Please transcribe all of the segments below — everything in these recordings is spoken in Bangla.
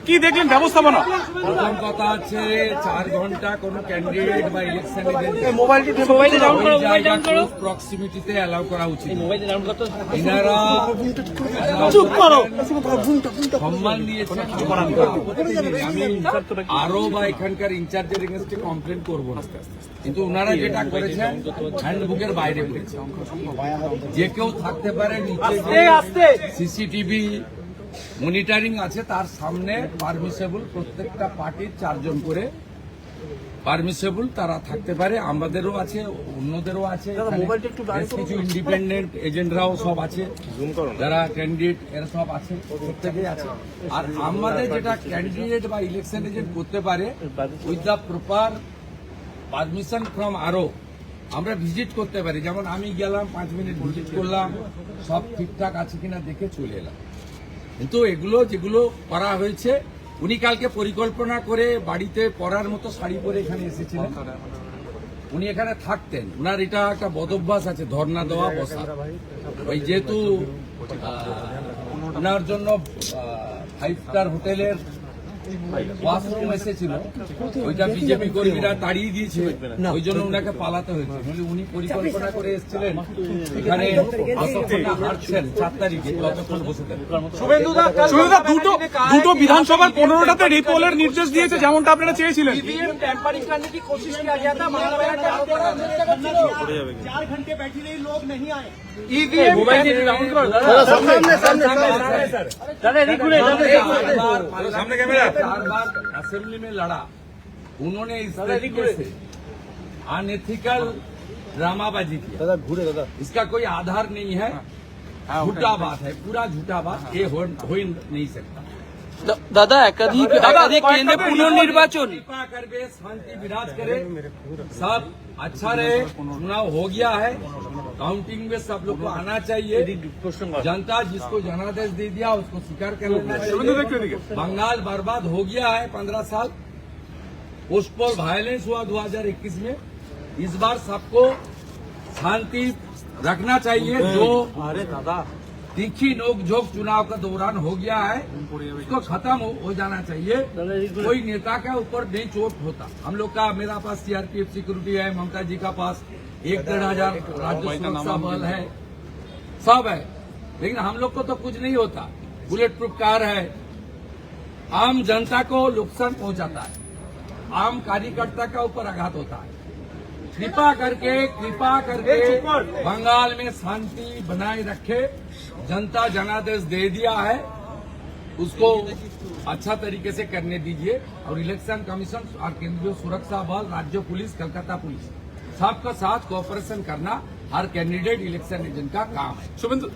কি দেখলেন ব্যবস্থাপনা? প্রথম কথা হচ্ছে 4 ঘন্টা কোন ক্যান্ডিডেট বা ইলেকশন প্রক্সিমিটিতে অ্যালাউ করা উচিত। এনারা সম্মান দিয়েছেন, আমি আরো বা এখানকার ইনচার্জের এগেন্স্টে কমপ্লেন করবো না, কিন্তু ওনারা যেটা করেছেন হ্যান্ডবুকের বাইরে করেছে। যে কেউ থাকতে পারে, নিচে সিসিটিভি মনিটরিং আছে, তার সামনে পারমিসেবল প্রত্যেকটা পার্টির 4 জন করে পারমিসেবল তারা থাকতে পারে। আমাদেরও আছে, অন্যদেরও আছে, কিছু ইন্ডিপেন্ডেন্ট এজেন্টরাও সব আছে, যারা ক্যান্ডিডেট এরা সব আছে, প্রত্যেকেই আছে। আর আমাদের যেটা ক্যান্ডিডেট বা ইলেকশন এজেন্ট করতে পারে with the proper permission from আরও আমরা ভিজিট করতে পারি। যেমন আমি গেলাম 5 মিনিট ভিজিট করলাম, সব ঠিকঠাক আছে কিনা দেখে চলে এলাম। কিন্তু এগুলো যেগুলো করা হয়েছে, উনি কালকে পরিকল্পনা করে বাড়িতে পরার মতো শাড়ি পরে এখানে এসেছিলেন, উনি এখানে থাকতেন। ওনার এটা একটা বদভ্যাস আছে, ধর্ণা দেওয়া, বসা। ওই যেহেতু ওনার জন্য 5 স্টার হোটেলের ওয়াশরুম এসেছিল, ওইটা বিজেপি কর্মীরা তাড়িয়ে দিয়েছে, ওই জন্য ওনাকে পালাতে হয়েছে। উনি পরিকল্পনা করে এসেছিলেন এখানে, হাঁটছেন 4 তারিখে, ততক্ষণ বসে থাকেন। শুভেন্দুদা দুটো বিধানসভার 15টাতে রিপোলের নির্দেশ দিয়েছে, যেমনটা আপনারা চেয়েছিলেন। 4 घंटे बैठी रही, लोग नहीं आए। सामने कैमरा 4 बार असेंबली में लड़ा, उन्होंने इस तरीके से अनएथिकल ड्रामाबाजी किया। इसका कोई आधार नहीं है, झूठा बात है, पूरा झूठा बात, ये हो ही नहीं सकता। दादा एकाधिक केंद्र पुनर्निर्वाचन कृपा करके शांति विराज करे, सब अच्छा रहे। चुनाव हो गया है, काउंटिंग में सब लोग को आना चाहिए। जनता जिसको जनादेश दे दिया उसको स्वीकार कर लेना चाहिए। बंगाल बर्बाद हो गया है, 15 साल पोस्ट पोल वायलेंस हुआ 2021 में। इस बार सबको शांति रखना चाहिए। जो तीखी नोक झोंक चुनाव का दौरान हो गया है, उसको खत्म हो जाना चाहिए। कोई नेता के ऊपर नहीं चोट होता। हम लोग का, मेरा पास सीआरपीएफ सिक्योरिटी है, ममता जी का पास 1-1.5 हजार राज्य सुरक्षा बल है, सब है, लेकिन हम लोग को तो कुछ नहीं होता। बुलेट प्रूफ कार है, आम जनता को नुकसान पहुंचाता है, आम कार्यकर्ता का ऊपर आघात होता है। कृपा करके बंगाल में शांति बनाए रखे। जनता जनादेश दे दिया है, उसको अच्छा तरीके से करने दीजिए। और इलेक्शन कमीशन और केंद्रीय सुरक्षा बल, राज्य पुलिस, कलकत्ता पुलिस, सबका साथ कोऑपरेशन करना हर कैंडिडेट इलेक्शन एजेंट का काम है। Suvendu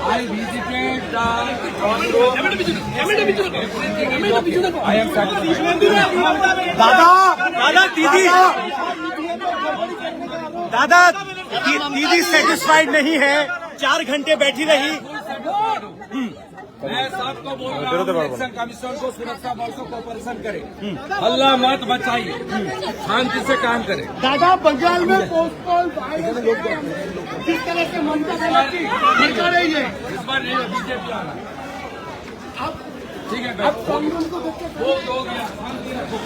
I visited the I am satisfied. दादा दीदी सेटिस्फाइड नहीं है, 4 घंटे बैठी रही। मैं सबको बोल रहा हूँ, इलेक्शन कमीशन को, सुरक्षा बल को कोऑपरेशन करे, हल्ला मत मचाइए, शांति से काम करे। दादा बंगाल में पोस्ट पोल किस तरह से ममता बनर्जी दिखा रही है, इस बार नहीं बीजेपी आ रहा। ठीक है, वो हो गया, शांति रखो।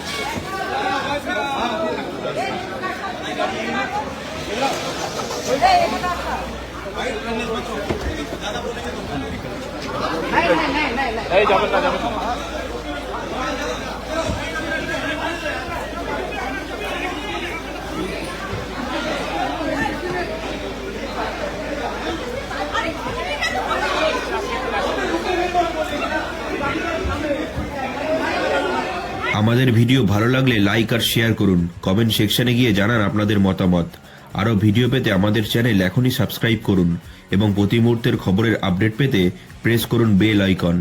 আমাদের ভিডিও ভালো লাগলে লাইক আর শেয়ার করুন, কমেন্ট সেকশনে গিয়ে জানান আপনাদের মতামত। আরও ভিডিও পেতে আমাদের চ্যানেল এখনই সাবস্ক্রাইব করুন এবং প্রতি মুহূর্তের খবরের আপডেট পেতে প্রেস করুন বেল আইকন।